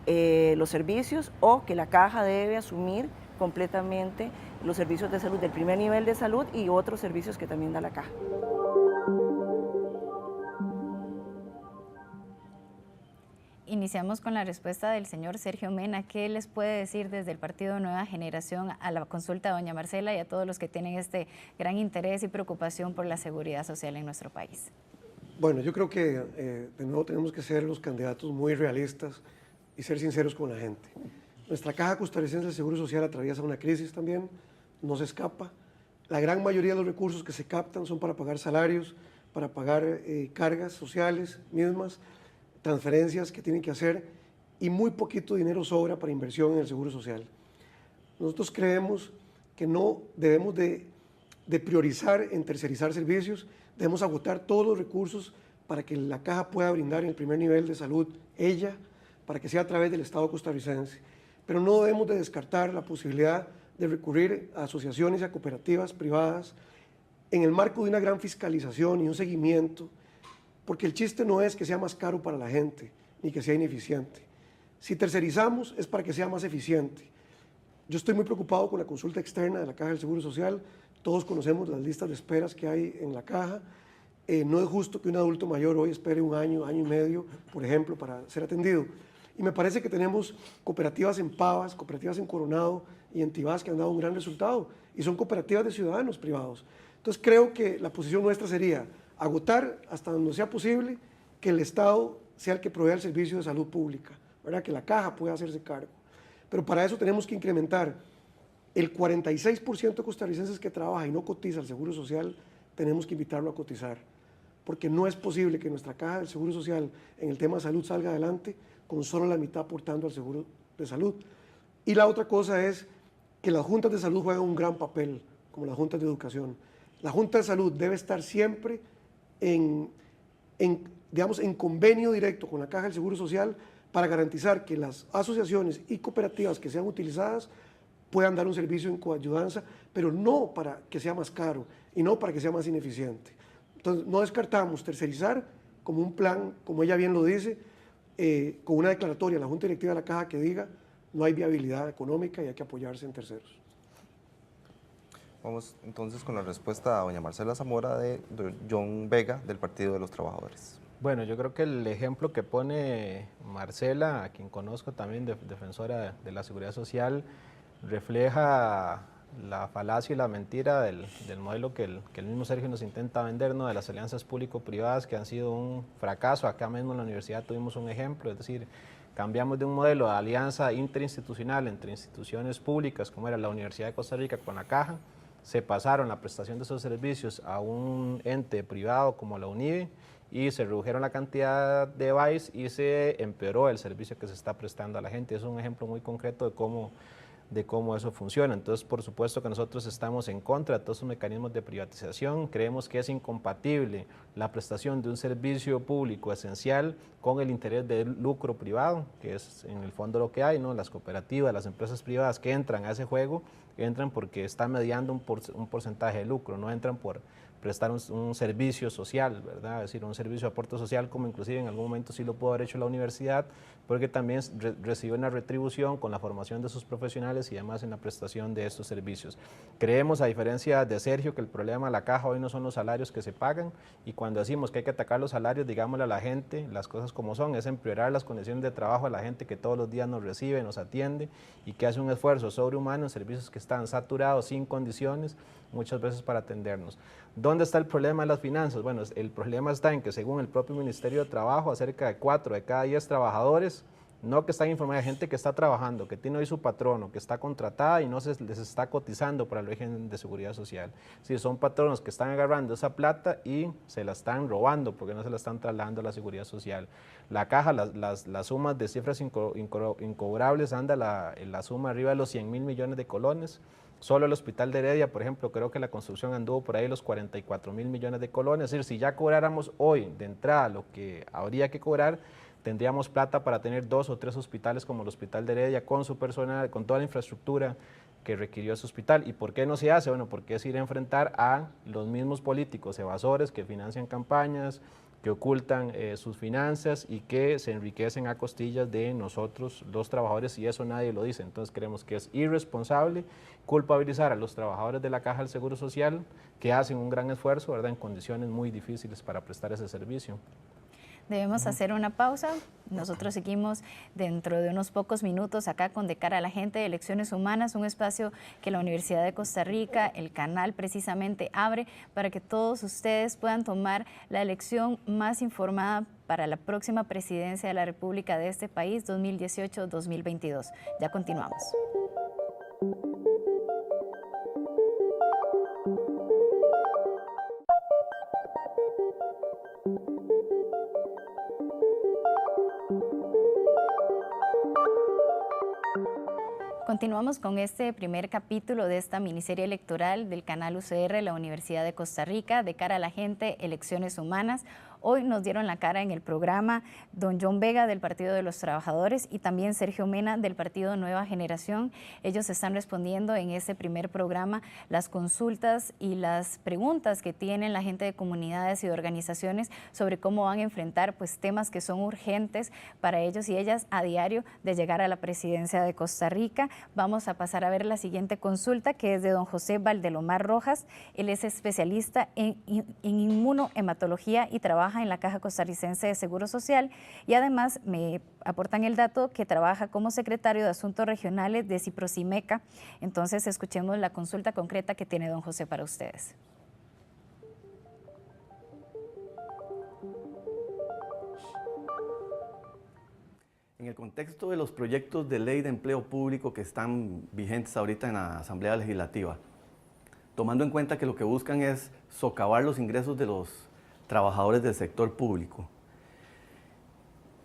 [SPEAKER 8] los servicios o que la Caja debe asumir completamente los servicios de salud del primer nivel de salud y otros servicios que también da la Caja?
[SPEAKER 1] Iniciamos con la respuesta del señor Sergio Mena. ¿Qué les puede decir desde el Partido Nueva Generación a la consulta de doña Marcela y a todos los que tienen este gran interés y preocupación por la seguridad social en nuestro país?
[SPEAKER 5] Bueno, yo creo que de nuevo tenemos que ser los candidatos muy realistas y ser sinceros con la gente. Nuestra Caja Costarricense del Seguro Social atraviesa una crisis también, no se escapa. La gran mayoría de los recursos que se captan son para pagar salarios, para pagar cargas sociales mismas, transferencias que tienen que hacer y muy poquito dinero sobra para inversión en el Seguro Social. Nosotros creemos que no debemos de priorizar en tercerizar servicios, debemos agotar todos los recursos para que la Caja pueda brindar en el primer nivel de salud ella, para que sea a través del Estado costarricense. Pero no debemos de descartar la posibilidad de recurrir a asociaciones y a cooperativas privadas en el marco de una gran fiscalización y un seguimiento, porque el chiste no es que sea más caro para la gente, ni que sea ineficiente. Si tercerizamos es para que sea más eficiente. Yo estoy muy preocupado con la consulta externa de la Caja del Seguro Social, todos conocemos las listas de esperas que hay en la Caja, no es justo que un adulto mayor hoy espere un año, año y medio, por ejemplo, para ser atendido. Y me parece que tenemos cooperativas en Pavas, cooperativas en Coronado y en Tibás que han dado un gran resultado, y son cooperativas de ciudadanos privados. Entonces creo que la posición nuestra sería agotar hasta donde sea posible que el Estado sea el que provea el servicio de salud pública, ¿verdad? Que la Caja pueda hacerse cargo. Pero para eso tenemos que incrementar el 46% de costarricenses que trabaja y no cotiza al Seguro Social, tenemos que invitarlo a cotizar, porque no es posible que nuestra Caja del Seguro Social en el tema de salud salga adelante con solo la mitad aportando al Seguro de Salud. Y la otra cosa es que las juntas de salud juegan un gran papel, como las juntas de educación. La Junta de Salud debe estar siempre en convenio directo con la Caja del Seguro Social para garantizar que las asociaciones y cooperativas que sean utilizadas puedan dar un servicio en coayudanza, pero no para que sea más caro y no para que sea más ineficiente. Entonces, no descartamos tercerizar como un plan, como ella bien lo dice, con una declaratoria a la Junta Directiva de la Caja que diga no hay viabilidad económica y hay que apoyarse en terceros.
[SPEAKER 2] Vamos entonces con la respuesta a doña Marcela Zamora de John Vega del Partido de los Trabajadores.
[SPEAKER 4] Bueno, yo creo que el ejemplo que pone Marcela, a quien conozco también, defensora de la seguridad social, refleja la falacia y la mentira del modelo que el mismo Sergio nos intenta vender, ¿no? De las alianzas público-privadas que han sido un fracaso. Acá mismo en la universidad tuvimos un ejemplo, es decir, cambiamos de un modelo de alianza interinstitucional entre instituciones públicas, como era la Universidad de Costa Rica con la Caja, se pasaron la prestación de esos servicios a un ente privado como la UNIVE y se redujeron la cantidad de VAIS y se empeoró el servicio que se está prestando a la gente. Es un ejemplo muy concreto de cómo eso funciona. Entonces, por supuesto que nosotros estamos en contra de todos esos mecanismos de privatización. Creemos que es incompatible la prestación de un servicio público esencial con el interés del lucro privado, que es en el fondo lo que hay, ¿no? Las cooperativas, las empresas privadas que entran a ese juego, entran porque está mediando un porcentaje de lucro, no entran por prestar un servicio social, ¿verdad? Es decir, un servicio de aporte social, como inclusive en algún momento sí lo pudo haber hecho la universidad, porque también recibe una retribución con la formación de sus profesionales y además en la prestación de estos servicios. Creemos, a diferencia de Sergio, que el problema de la caja hoy no son los salarios que se pagan, y cuando decimos que hay que atacar los salarios, digámosle a la gente las cosas como son, es empeorar las condiciones de trabajo a la gente que todos los días nos recibe, nos atiende y que hace un esfuerzo sobrehumano en servicios que están saturados, sin condiciones, muchas veces para atendernos. ¿Dónde está el problema de las finanzas? Bueno, el problema está en que según el propio Ministerio de Trabajo, cerca de 4 de cada 10 trabajadores, no que están informados, hay gente que está trabajando, que tiene hoy su patrono, que está contratada y no les está cotizando para el régimen de seguridad social. Sí, son patronos que están agarrando esa plata y se la están robando porque no se la están trasladando a la seguridad social. La caja, las sumas de cifras incobrables anda la suma arriba de los 100.000 millones de colones. Solo el Hospital de Heredia, por ejemplo, creo que la construcción anduvo por ahí los 44.000 millones de colones. Es decir, si ya cobráramos hoy de entrada lo que habría que cobrar, tendríamos plata para tener 2 o 3 hospitales como el Hospital de Heredia, con su personal, con toda la infraestructura que requirió ese hospital. ¿Y por qué no se hace? Bueno, porque es ir a enfrentar a los mismos políticos evasores que financian campañas, que ocultan sus finanzas y que se enriquecen a costillas de nosotros, los trabajadores, y eso nadie lo dice. Entonces creemos que es irresponsable culpabilizar a los trabajadores de la Caja del Seguro Social, que hacen un gran esfuerzo, ¿verdad?, en condiciones muy difíciles para prestar ese servicio.
[SPEAKER 1] Debemos hacer una pausa. Nosotros seguimos dentro de unos pocos minutos acá con De Cara a la Gente de Elecciones Humanas, un espacio que la Universidad de Costa Rica, el canal precisamente abre para que todos ustedes puedan tomar la elección más informada para la próxima presidencia de la República de este país 2018-2022. Ya continuamos. Continuamos con este primer capítulo de esta miniserie electoral del canal UCR, la Universidad de Costa Rica, De Cara a la Gente, Elecciones Humanas. Hoy nos dieron la cara en el programa don John Vega del Partido de los Trabajadores y también Sergio Mena del Partido Nueva Generación. Ellos están respondiendo en este primer programa las consultas y las preguntas que tienen la gente de comunidades y de organizaciones sobre cómo van a enfrentar pues, temas que son urgentes para ellos y ellas a diario de llegar a la presidencia de Costa Rica. Vamos a pasar a ver la siguiente consulta, que es de don José Valdelomar Rojas. Él es especialista en inmunohematología y trabaja en la Caja Costarricense de Seguro Social y además me aportan el dato que trabaja como secretario de Asuntos Regionales de Ciprosimeca. Entonces escuchemos la consulta concreta que tiene don José para ustedes.
[SPEAKER 9] En el contexto de los proyectos de ley de empleo público que están vigentes ahorita en la Asamblea Legislativa, tomando en cuenta que lo que buscan es socavar los ingresos de los trabajadores del sector público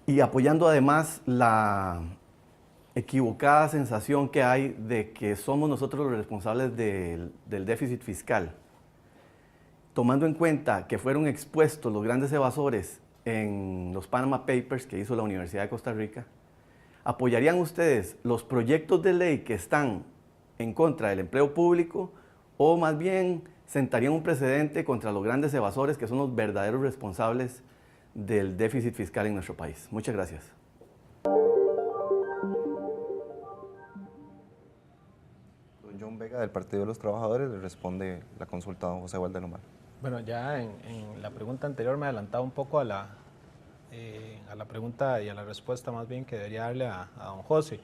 [SPEAKER 9] y apoyando además la equivocada sensación que hay de que somos nosotros los responsables del déficit fiscal, tomando en cuenta que fueron expuestos los grandes evasores en los Panama Papers que hizo la Universidad de Costa Rica, ¿apoyarían ustedes los proyectos de ley que están en contra del empleo público o más bien sentarían un precedente contra los grandes evasores que son los verdaderos responsables del déficit fiscal en nuestro país? Muchas gracias.
[SPEAKER 2] Don John Vega del Partido de los Trabajadores le responde la consulta a don José Valdelomar.
[SPEAKER 4] Bueno, ya en la pregunta anterior me adelantaba un poco a la pregunta y a la respuesta más bien que debería darle a don José.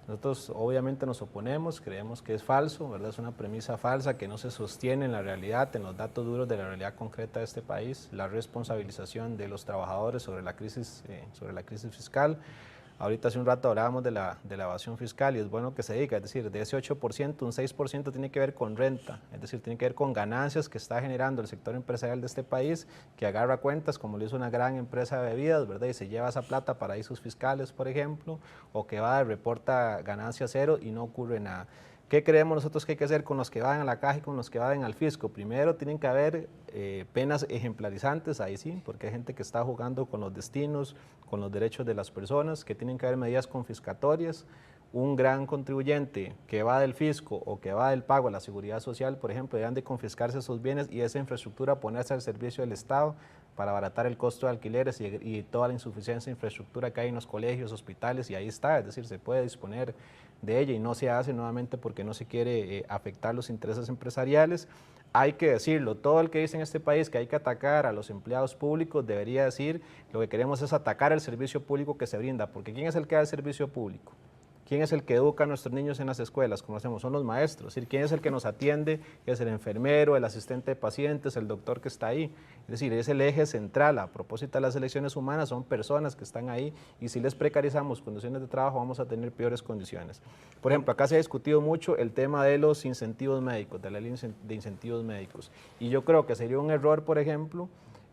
[SPEAKER 4] Nosotros obviamente nos oponemos, creemos que es falso, ¿verdad? Es una premisa falsa que no se sostiene en la realidad, en los datos duros de la realidad concreta de este país, la responsabilización de los trabajadores sobre la crisis fiscal. Ahorita hace un rato hablábamos de la evasión fiscal y es bueno que se diga, es decir, de ese 8%, un 6% tiene que ver con renta, es decir, tiene que ver con ganancias que está generando el sector empresarial de este país, que agarra cuentas como lo hizo una gran empresa de bebidas, ¿verdad? Y se lleva esa plata a paraísos fiscales, por ejemplo, o que va, reporta ganancia cero y no ocurre nada. ¿Qué creemos nosotros que hay que hacer con los que van a la caja y con los que van al fisco? Primero, tienen que haber penas ejemplarizantes, ahí sí, porque hay gente que está jugando con los destinos, con los derechos de las personas, que tienen que haber medidas confiscatorias. Un gran contribuyente que va del fisco o que va del pago a la seguridad social, por ejemplo, deberán de confiscarse esos bienes y esa infraestructura ponerse al servicio del Estado para abaratar el costo de alquileres y toda la insuficiencia de infraestructura que hay en los colegios, hospitales, y ahí está, es decir, se puede disponer de ella y no se hace nuevamente porque no se quiere afectar los intereses empresariales. Hay que decirlo, todo el que dice en este país que hay que atacar a los empleados públicos debería decir lo que queremos es atacar el servicio público que se brinda, porque ¿quién es el que da el servicio público? ¿Quién es el que educa a nuestros niños en las escuelas? Como hacemos, son los maestros. Es decir, ¿quién es el que nos atiende? Es el enfermero, el asistente de pacientes, el doctor que está ahí. Es decir, es el eje central. A propósito de las elecciones humanas, son personas que están ahí y si les precarizamos condiciones de trabajo, vamos a tener peores condiciones. Por ejemplo, acá se ha discutido mucho el tema de los incentivos médicos, de la ley de incentivos médicos. Y yo creo que sería un error, por ejemplo,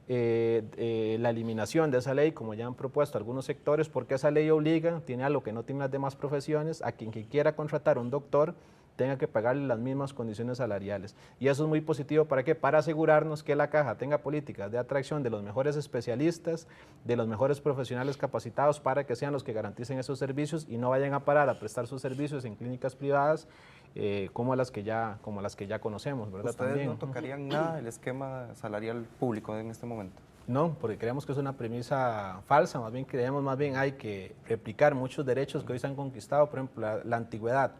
[SPEAKER 4] la eliminación de esa ley, como ya han propuesto algunos sectores, porque esa ley obliga, tiene algo que no tienen las demás profesiones, a quien que quiera contratar un doctor tenga que pagarle las mismas condiciones salariales. Y eso es muy positivo, ¿para qué? Para asegurarnos que la caja tenga políticas de atracción de los mejores especialistas, de los mejores profesionales capacitados para que sean los que garanticen esos servicios y no vayan a parar a prestar sus servicios en clínicas privadas como las que ya conocemos, ¿verdad?
[SPEAKER 2] ¿Ustedes
[SPEAKER 4] también
[SPEAKER 2] no tocarían nada el esquema salarial público en este momento?
[SPEAKER 4] No, porque creemos que es una premisa falsa, más bien creemos, hay que replicar muchos derechos que hoy se han conquistado, por ejemplo, la antigüedad.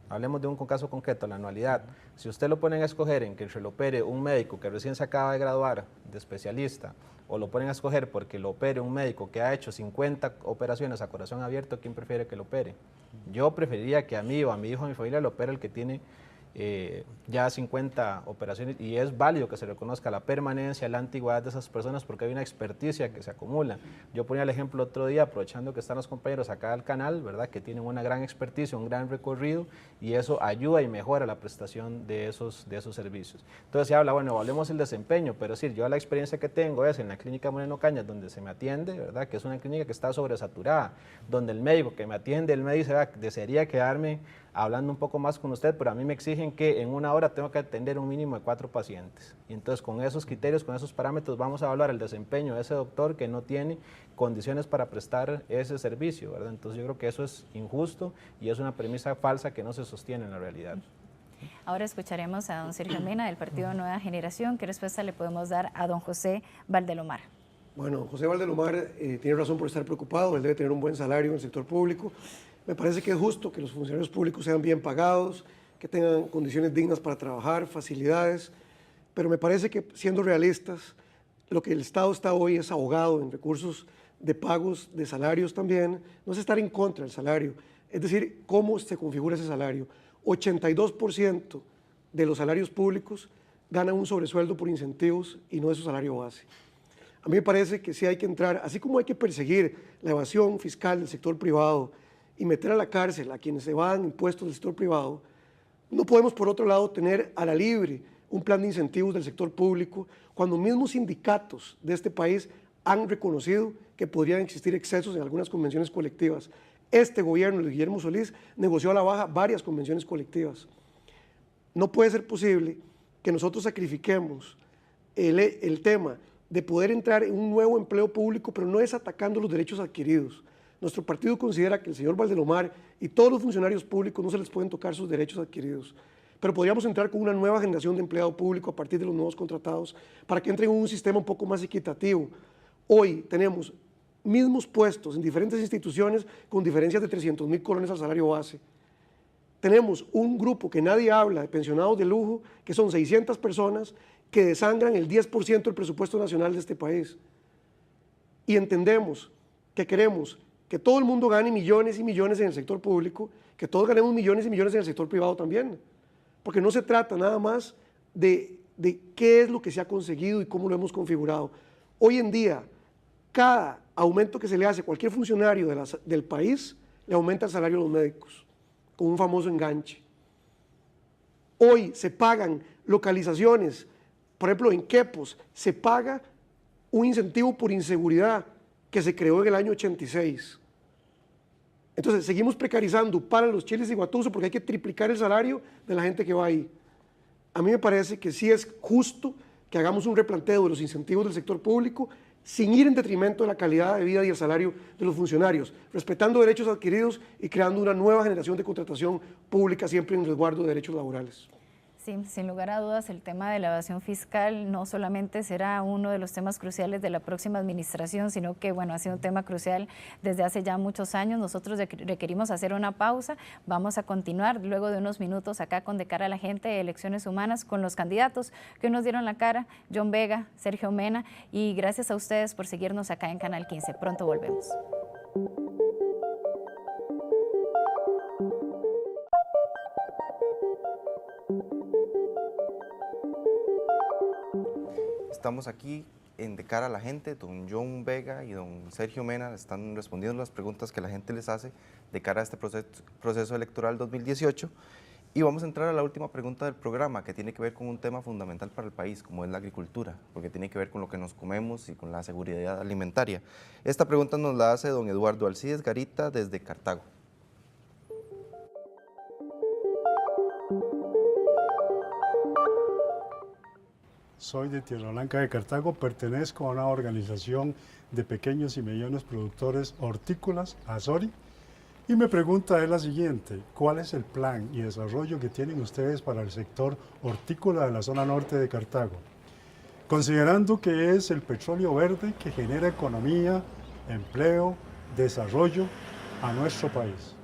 [SPEAKER 4] Hablemos de un caso concreto, la anualidad. Si usted lo ponen a escoger en que se lo opere un médico que recién se acaba de graduar de especialista, o lo ponen a escoger porque lo opere un médico que ha hecho 50 operaciones a corazón abierto, ¿quién prefiere que lo opere? Yo preferiría que a mí o a mi hijo o a mi familia lo opere el que tiene ya 50 operaciones, y es válido que se reconozca la permanencia, la antigüedad de esas personas porque hay una experticia que se acumula. Yo ponía el ejemplo otro día, aprovechando que están los compañeros acá del canal, ¿verdad? Que tienen una gran experticia, un gran recorrido, y eso ayuda y mejora la prestación de esos servicios. Entonces se habla, bueno, evaluemos el desempeño, pero sí, yo la experiencia que tengo es en la clínica Moreno Cañas, donde se me atiende, ¿verdad? Que es una clínica que está sobresaturada, donde el médico que me atiende, él me dice, desearía quedarme hablando un poco más con usted, pero a mí me exigen que en una hora tengo que atender un mínimo de 4 pacientes. Y entonces con esos criterios, con esos parámetros, vamos a evaluar el desempeño de ese doctor que no tiene condiciones para prestar ese servicio, ¿verdad? Entonces yo creo que eso es injusto y es una premisa falsa que no se sostiene en la realidad.
[SPEAKER 1] Ahora escucharemos a don Sergio Mena del Partido Nueva Generación. ¿Qué respuesta le podemos dar a don José Valdelomar?
[SPEAKER 5] Bueno, José Valdelomar tiene razón por estar preocupado, él debe tener un buen salario en el sector público. Me parece que es justo que los funcionarios públicos sean bien pagados, que tengan condiciones dignas para trabajar, facilidades, pero me parece que, siendo realistas, lo que el Estado está hoy es ahogado en recursos de pagos de salarios también, no es estar en contra del salario, es decir, cómo se configura ese salario. 82% de los salarios públicos ganan un sobresueldo por incentivos y no es su salario base. A mí me parece que sí hay que entrar, así como hay que perseguir la evasión fiscal del sector privado y meter a la cárcel a quienes se van impuestos del sector privado, no podemos por otro lado tener a la libre un plan de incentivos del sector público cuando mismos sindicatos de este país han reconocido que podrían existir excesos en algunas convenciones colectivas. Este gobierno de Guillermo Solís negoció a la baja varias convenciones colectivas. No puede ser posible que nosotros sacrifiquemos el tema de poder entrar en un nuevo empleo público, pero no es atacando los derechos adquiridos. Nuestro partido considera que el señor Valdelomar y todos los funcionarios públicos no se les pueden tocar sus derechos adquiridos, pero podríamos entrar con una nueva generación de empleado público a partir de los nuevos contratados para que entren en un sistema un poco más equitativo. Hoy tenemos mismos puestos en diferentes instituciones con diferencias de 300.000 colones al salario base. Tenemos un grupo que nadie habla de pensionados de lujo, que son 600 personas que desangran el 10% del presupuesto nacional de este país. Y entendemos que queremos que todo el mundo gane millones y millones en el sector público, que todos ganemos millones y millones en el sector privado también. Porque no se trata nada más de qué es lo que se ha conseguido y cómo lo hemos configurado. Hoy en día, cada aumento que se le hace a cualquier funcionario del país, le aumenta el salario a los médicos, con un famoso enganche. Hoy se pagan localizaciones, por ejemplo en Quepos, se paga un incentivo por inseguridad que se creó en el año 86. Entonces seguimos precarizando para los chiles y Guatuso porque hay que triplicar el salario de la gente que va ahí. A mí me parece que sí es justo que hagamos un replanteo de los incentivos del sector público sin ir en detrimento de la calidad de vida y el salario de los funcionarios, respetando derechos adquiridos y creando una nueva generación de contratación pública siempre en resguardo de derechos laborales.
[SPEAKER 1] Sí, sin lugar a dudas, el tema de la evasión fiscal no solamente será uno de los temas cruciales de la próxima administración, sino que, bueno, ha sido un tema crucial desde hace ya muchos años. Nosotros requerimos hacer una pausa. Vamos a continuar luego de unos minutos acá con De Cara a la Gente de Elecciones Humanas con los candidatos que hoy nos dieron la cara, John Vega, Sergio Mena, y gracias a ustedes por seguirnos acá en Canal 15. Pronto volvemos.
[SPEAKER 2] Estamos aquí en De Cara a la Gente. Don John Vega y don Sergio Mena están respondiendo las preguntas que la gente les hace de cara a este proceso electoral 2018. Y vamos a entrar a la última pregunta del programa, que tiene que ver con un tema fundamental para el país, como es la agricultura, porque tiene que ver con lo que nos comemos y con la seguridad alimentaria. Esta pregunta nos la hace don Eduardo Alcides Garita desde Cartago.
[SPEAKER 10] Soy de Tierra Blanca de Cartago, pertenezco a una organización de pequeños y medianos productores hortícolas, ASORI, y mi pregunta es la siguiente: ¿cuál es el plan y desarrollo que tienen ustedes para el sector hortícola de la zona norte de Cartago? Considerando que es el petróleo verde que genera economía, empleo, desarrollo a nuestro país.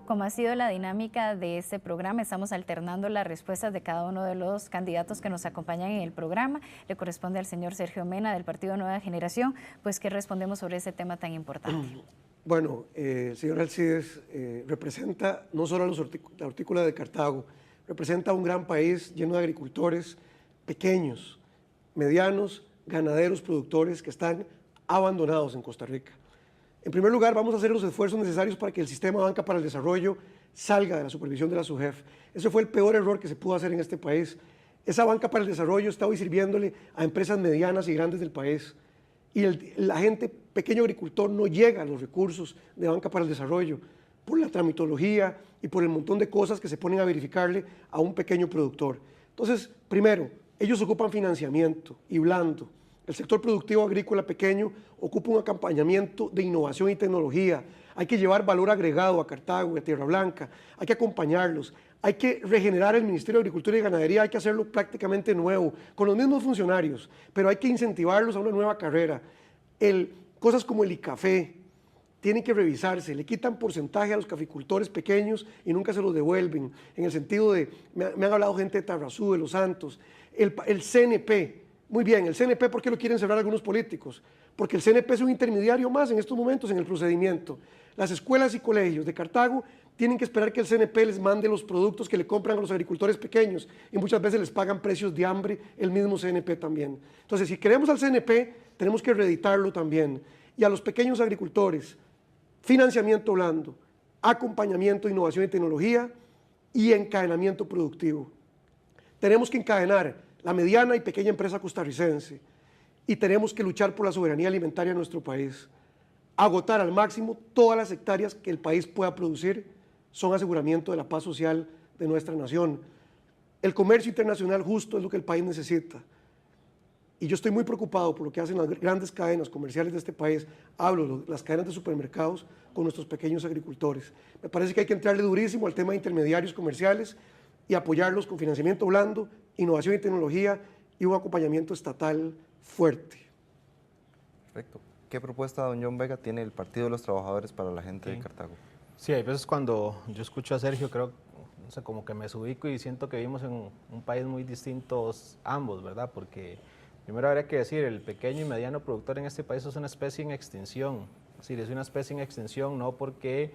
[SPEAKER 1] Como ha sido la dinámica de este programa, estamos alternando las respuestas de cada uno de los candidatos que nos acompañan en el programa. Le corresponde al señor Sergio Mena del Partido Nueva Generación, pues ¿qué respondemos sobre ese tema tan importante?
[SPEAKER 5] Bueno, el señor Alcides representa no solo a la hortícola de Cartago, representa un gran país lleno de agricultores pequeños, medianos, ganaderos, productores que están abandonados en Costa Rica. En primer lugar, vamos a hacer los esfuerzos necesarios para que el sistema Banca para el Desarrollo salga de la supervisión de la SUGEF. Ese fue el peor error que se pudo hacer en este país. Esa Banca para el Desarrollo está hoy sirviéndole a empresas medianas y grandes del país. Y la gente, pequeño agricultor, no llega a los recursos de Banca para el Desarrollo por la tramitología y por el montón de cosas que se ponen a verificarle a un pequeño productor. Entonces, primero, ellos ocupan financiamiento y blando. El sector productivo agrícola pequeño ocupa un acompañamiento de innovación y tecnología. Hay que llevar valor agregado a Cartago, a Tierra Blanca, hay que acompañarlos, hay que regenerar el Ministerio de Agricultura y Ganadería, hay que hacerlo prácticamente nuevo, con los mismos funcionarios, pero hay que incentivarlos a una nueva carrera. Cosas como el ICAFE tienen que revisarse, le quitan porcentaje a los caficultores pequeños y nunca se los devuelven, en el sentido de, me han hablado gente de Tarrazú, de Los Santos, el CNP. Muy bien, el CNP, ¿por qué lo quieren cerrar algunos políticos? Porque el CNP es un intermediario más en estos momentos en el procedimiento. Las escuelas y colegios de Cartago tienen que esperar que el CNP les mande los productos que le compran a los agricultores pequeños y muchas veces les pagan precios de hambre el mismo CNP también. Entonces, si queremos al CNP, tenemos que reeditarlo también. Y a los pequeños agricultores, financiamiento blando, acompañamiento, innovación y tecnología y encadenamiento productivo. Tenemos que encadenar la mediana y pequeña empresa costarricense y tenemos que luchar por la soberanía alimentaria de nuestro país. Agotar al máximo todas las hectáreas que el país pueda producir son aseguramiento de la paz social de nuestra nación. El comercio internacional justo es lo que el país necesita. Y yo estoy muy preocupado por lo que hacen las grandes cadenas comerciales de este país. Hablo de las cadenas de supermercados con nuestros pequeños agricultores. Me parece que hay que entrarle durísimo al tema de intermediarios comerciales y apoyarlos con financiamiento blando, innovación y tecnología y un acompañamiento estatal fuerte.
[SPEAKER 2] Perfecto. ¿Qué propuesta, don John Vega, tiene el Partido de los Trabajadores para la gente de Cartago?
[SPEAKER 4] Sí, hay veces cuando yo escucho a Sergio, creo, no sé, como que me desubico y siento que vivimos en un país muy distintos ambos, ¿verdad? Porque primero habría que decir, el pequeño y mediano productor en este país es una especie en extinción. Es decir, es una especie en extinción no porque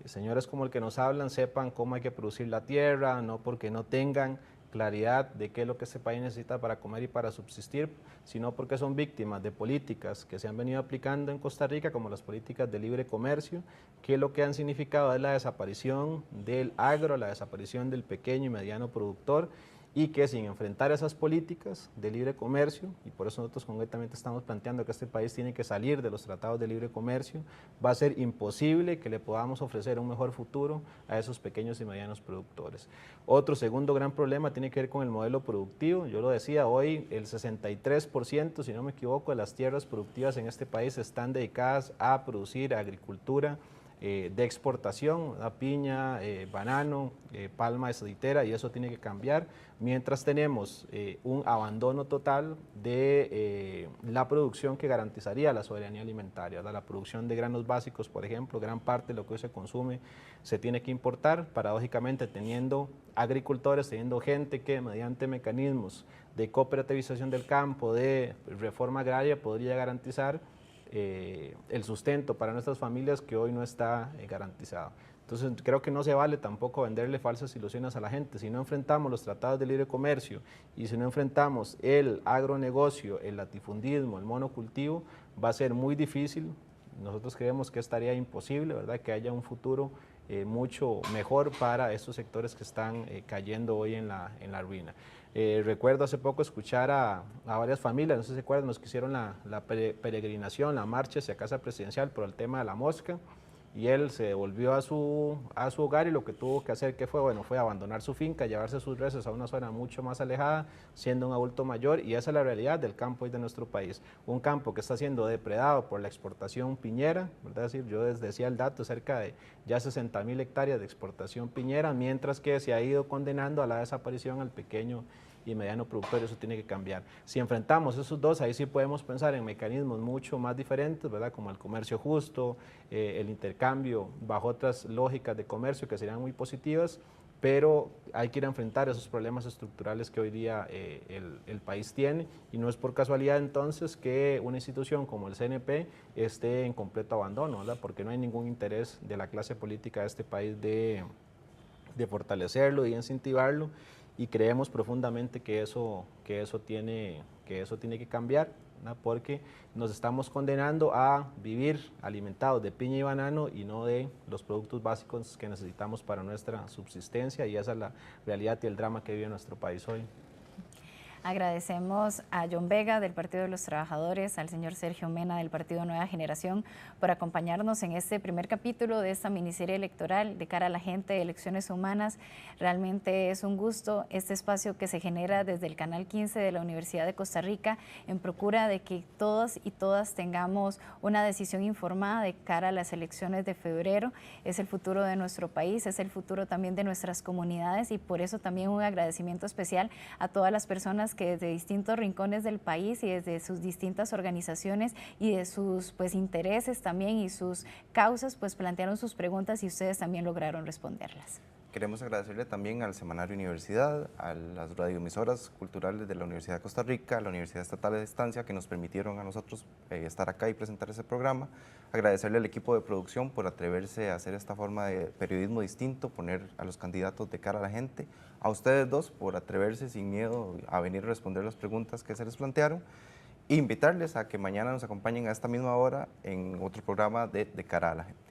[SPEAKER 4] señores como el que nos hablan sepan cómo hay que producir la tierra, no porque no tengan claridad de qué es lo que este país necesita para comer y para subsistir, sino porque son víctimas de políticas que se han venido aplicando en Costa Rica, como las políticas de libre comercio, que lo que han significado es la desaparición del agro, la desaparición del pequeño y mediano productor, y que sin enfrentar esas políticas de libre comercio, y por eso nosotros concretamente estamos planteando que este país tiene que salir de los tratados de libre comercio, va a ser imposible que le podamos ofrecer un mejor futuro a esos pequeños y medianos productores. Otro segundo gran problema tiene que ver con el modelo productivo. Yo lo decía, hoy el 63%, si no me equivoco, de las tierras productivas en este país están dedicadas a producir agricultura de exportación, piña, banano, palma aceitera, y eso tiene que cambiar, mientras tenemos un abandono total de la producción que garantizaría la soberanía alimentaria. La producción de granos básicos, por ejemplo, gran parte de lo que hoy se consume se tiene que importar, paradójicamente teniendo agricultores, teniendo gente que mediante mecanismos de cooperativización del campo, de reforma agraria, podría garantizar el sustento para nuestras familias, que hoy no está garantizado. Entonces creo que no se vale tampoco venderle falsas ilusiones a la gente. Si no enfrentamos los tratados de libre comercio y si no enfrentamos el agronegocio, el latifundismo, el monocultivo, va a ser muy difícil. Nosotros creemos que es tarea imposible, ¿verdad?, que haya un futuro mucho mejor para estos sectores que están cayendo hoy en la ruina. Recuerdo hace poco escuchar a varias familias, no sé si se acuerdan, los que hicieron la peregrinación, la marcha hacia Casa Presidencial por el tema de la mosca, y él se devolvió a su hogar, y lo que tuvo que hacer, ¿qué fue? Bueno, fue abandonar su finca, llevarse sus reses a una zona mucho más alejada, siendo un adulto mayor, y esa es la realidad del campo hoy de nuestro país. Un campo que está siendo depredado por la exportación piñera, ¿verdad? Es decir, yo les decía el dato, cerca de ya 60.000 hectáreas de exportación piñera, mientras que se ha ido condenando a la desaparición al pequeño y mediano productor. Eso tiene que cambiar. Si enfrentamos esos dos, ahí sí podemos pensar en mecanismos mucho más diferentes, ¿verdad?, como el comercio justo, el intercambio bajo otras lógicas de comercio que serían muy positivas, pero hay que ir a enfrentar esos problemas estructurales que hoy día el país tiene, y no es por casualidad entonces que una institución como el CNP esté en completo abandono, ¿verdad?, porque no hay ningún interés de la clase política de este país de fortalecerlo y incentivarlo, y creemos profundamente que eso tiene que cambiar, ¿no?, porque nos estamos condenando a vivir alimentados de piña y banano y no de los productos básicos que necesitamos para nuestra subsistencia, y esa es la realidad y el drama que vive nuestro país hoy.
[SPEAKER 1] Agradecemos a John Vega del Partido de los Trabajadores, al señor Sergio Mena del Partido Nueva Generación por acompañarnos en este primer capítulo de esta miniserie electoral de cara a la gente de Elecciones Humanas. Realmente es un gusto este espacio que se genera desde el Canal 15 de la Universidad de Costa Rica en procura de que todos y todas tengamos una decisión informada de cara a las elecciones de febrero. Es el futuro de nuestro país, es el futuro también de nuestras comunidades, y por eso también un agradecimiento especial a todas las personas que desde distintos rincones del país y desde sus distintas organizaciones y de sus intereses también y sus causas, pues plantearon sus preguntas y ustedes también lograron responderlas.
[SPEAKER 2] Queremos agradecerle también al Semanario Universidad, a las radioemisoras culturales de la Universidad de Costa Rica, a la Universidad Estatal de Estancia, que nos permitieron a nosotros estar acá y presentar ese programa. Agradecerle al equipo de producción por atreverse a hacer esta forma de periodismo distinto, poner a los candidatos de cara a la gente. A ustedes dos por atreverse sin miedo a venir a responder las preguntas que se les plantearon. E invitarles a que mañana nos acompañen a esta misma hora en otro programa de cara a la gente.